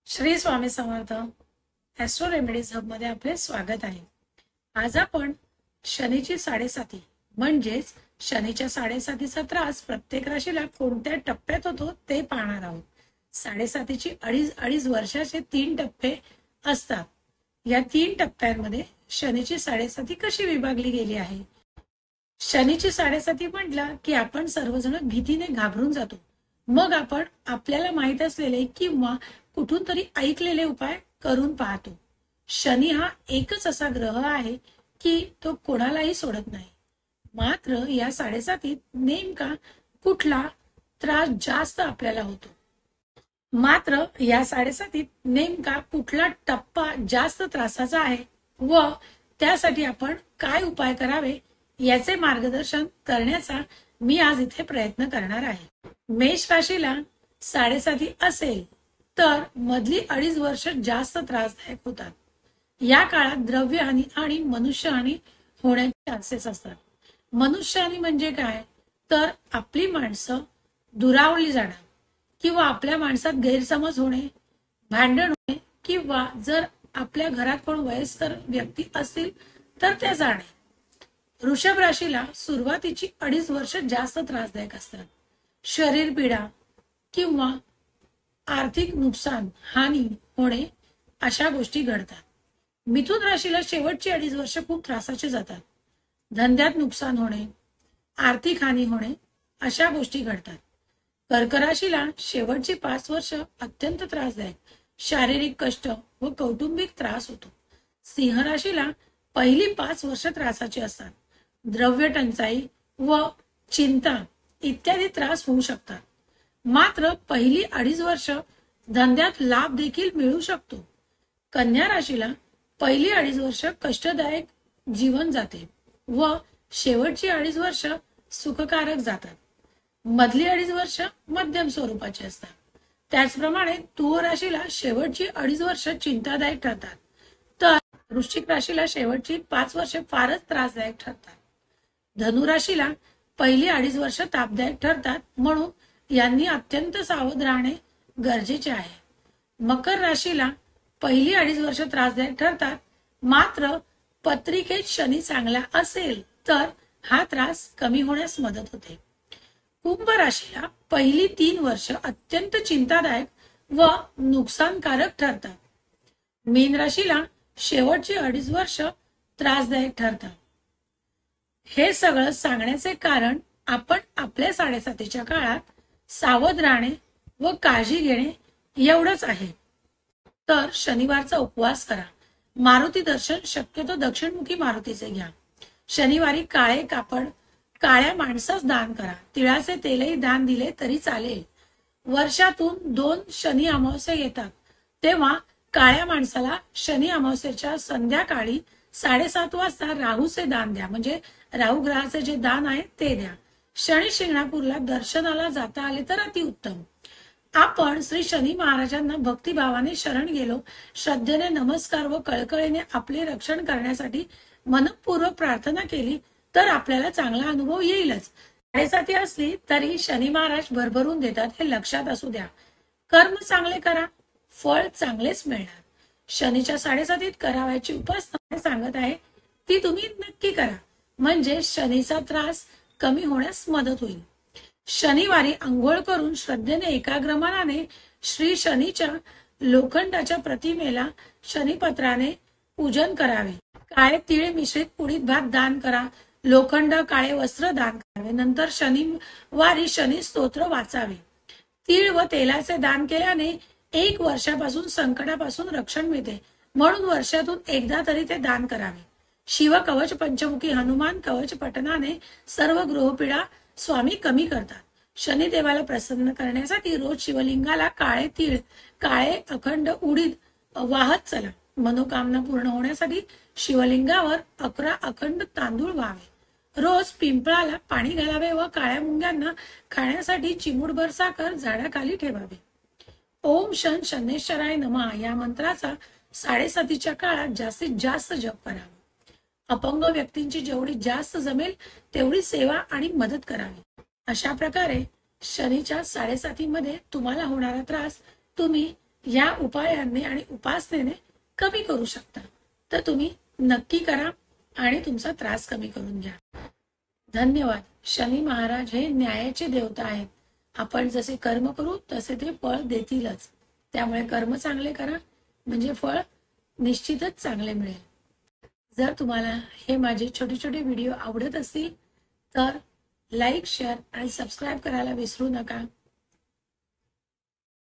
Shri Swami Samarth Austro remedies hub मध्ये आपले स्वागत आहे। आज आपण शनीची साडेसाती म्हणजेच शनीच्या साडेसातीचा त्रास प्रत्येक राशीला कोणत्या टप्प्यात होतो ते पाहणार आहोत। साडेसातीची अडीच वर्षाचे 3 टप्पे असतात। या 3 टप्प्यांमध्ये शनीची साडेसाती कशी विभागली गेली आहे। शनीची साडेसाती म्हटलं की आपण सर्वजण भीतीने घाबरून जातो। मग आपण आपल्याला माहित असलेले किंवा कुठून तरी ऐकलेले उपाय करून पाहतो। शनी हा एकच असा ग्रह आहे की तो कोणालाही सोडत नाही। मात्र या साडेसातीत नेमका कुठला त्रास जास्त आपल्याला होतो, मात्र या साडेसातीत नेमका कुठला टप्पा जास्त त्रासाचा आहे व त्यासाठी आपण काय उपाय करावे याचे मार्गदर्शन करण्याचा मी आज इथे प्रयत्न करणार आहे। मेष राशीला साडेसाती असेल तर मधली 2.5 वर्ष जास्त त्रासदायक होतात। या काळात द्रव्यहानी आणि मनुष्यहानी होण्याचे चान्सेस असतात। मनुष्यहानी म्हणजे काय तर आपली माणसं दुरावली जाणं किंवा आपल्या माणसात गैरसमज होणे, भांडण होणे किंवा जर आपल्या घरात कोण वयस्कर व्यक्ती असतील तर ते जाणे। वृषभ राशीला सुरुवातीची 2.5 वर्ष जास्त त्रासदायक असतात। शरीर पीडा किंवा आर्थिक नुकसान हानी होणे अशा गोष्टी घडतात। मिथुन राशीला शेवटची 2.5 वर्ष खूप त्रासाची जातात। धंद्यात नुकसान होणे, आर्थिक हानी होणे अशा गोष्टी घडतात। कर्क राशीला शेवटची 5 वर्ष अत्यंत त्रासदायक, शारीरिक कष्ट व कौटुंबिक त्रास होतो। सिंह राशीला पहिली 5 वर्ष त्रासाची असतात। द्रव्य टंचाई व चिंता इत्यादी त्रास होऊ शकतात। मात्र पहिली 2.5 वर्ष धंद्यात लाभ देखील मिळू शकतो। कन्या राशीला पहिली 2.5 वर्ष कष्टदायक जीवन जाते व शेवटची 2.5 वर्ष सुखकारक जातात। मधली 2.5 वर्ष मध्यम स्वरूपाची असतात। त्याचप्रमाणे तुळ राशीला शेवटची 2.5 वर्ष चिंतादायक ठरतात, तर वृश्चिक राशीला शेवटची 5 वर्ष फारच त्रासदायक ठरतात। धनु राशीला पहिली 2.5 वर्ष तापदायक ठरतात, म्हणून यांनी अत्यंत सावध राहणे गरजेचे आहे। मकर राशीला पहिली 2.5 वर्ष त्रासदायक ठरतात, मात्र पत्रिकेत शनी चांगला असेल तर हा त्रास कमी होण्यास मदत होते। कुंभ राशीला पहिली 3 वर्ष अत्यंत चिंतादायक व नुकसानकारक ठरतात। मीन राशीला शेवटची 2.5 वर्ष त्रासदायक ठरतात। हे सगळं सांगण्याचे कारण आपण आपल्या साडेसातीच्या काळात सावध राहणे व काळजी घेणे एवढंच आहे। तर शनिवारचा उपवास करा। मारुती दर्शन शक्यतो दक्षिणमुखी मारुतीचे घ्या। शनिवारी काळे कापड काळ्या माणसास दान करा। तिळाचे तेलही दान दिले तरी चालेल। वर्षातून 2 शनी अमावस्या येतात, तेव्हा काळ्या माणसाला शनी अमावस्येच्या संध्याकाळी 7:30 वाजता राहूचे दान द्या, म्हणजे राहू ग्रहाचे जे दान आहे ते द्या। शनी शिंगणापूरला दर्शनाला जाता आले तर अतिउत्तम। आपण श्री शनी महाराजांना भक्तिभावाने शरण गेलो, श्रद्धेने नमस्कार व कळकळीने आपले रक्षण करण्यासाठी मनपूर्वक प्रार्थना केली तर आपल्याला चांगला अनुभव येईलच। साडेसाती असली तरी शनी महाराज भरभरून देतात, हे लक्षात असू द्या। कर्म चांगले करा, फळ चांगलेच मिळणार। शनीच्या साडेसातीत करावयाची उपासना सांगत आहे ती तुम्ही नक्की करा, म्हणजे शनीचा त्रास कमी होण्यास मदत होईल। शनिवारी अंघोळ करून श्रद्धेने एकाग्र मनाने श्री शनीच्या लोखंडाच्या प्रतिमेला शनीपत्राने पूजन करावे। काळे तीळ मिश्रित पुडीत भात दान करा। लोखंड काळे वस्त्र दान करावे। नंतर शनिवारी शनी स्तोत्र वाचावे। तीळ व तेलाचे दान केल्याने 1 वर्षापासून संकटापासून रक्षण मिळते, म्हणून वर्षातून एकदा तरी ते दान करावे। शिव कवच पंचमुखी हनुमान कवच पठणाने सर्व ग्रहपीडा स्वामी कमी करतात। शनिदेवाला प्रसन्न करण्यासाठी रोज शिवलिंगाला काळे तीळ काळे अखंड उडीद वाहत चला। मनोकामना पूर्ण होण्यासाठी शिवलिंगावर 11 अखंड तांदूळ व्हावे। रोज पिंपळाला पाणी घालावे व काळ्या मुंग्यांना खाण्यासाठी चिमूटभर साखर झाडाखाली ठेवावे। ओम शन शनेश्वराय नमः या मंत्राचा साडेसातीच्या काळात जास्तीत जास्त जप करावा। अपंग व्यक्तींची जेवढी जास्त जमेल तेवढी सेवा आणि मदत करावी। अशा प्रकारे शनीच्या साडेसातीमध्ये तुम्हाला होणारा त्रास तुम्ही या उपायांनी आणि उपासनेने कमी करू शकता. तर तुम्ही नक्की करा आणि तुमचा त्रास कमी करून घ्या. धन्यवाद. शनी महाराज हे न्यायाचे देवता आहेत. आपण जसे कर्म करू तसे ते फळ देतीलच. त्यामुळे कर्म चांगले करा म्हणजे फळ निश्चितच चांगले मिळेल. जर तुम्हाला हे माझे छोटे छोटे व्हिडिओ आवडत असतील तर लाईक, शेअर आणि सबस्क्राईब करायला विसरू नका.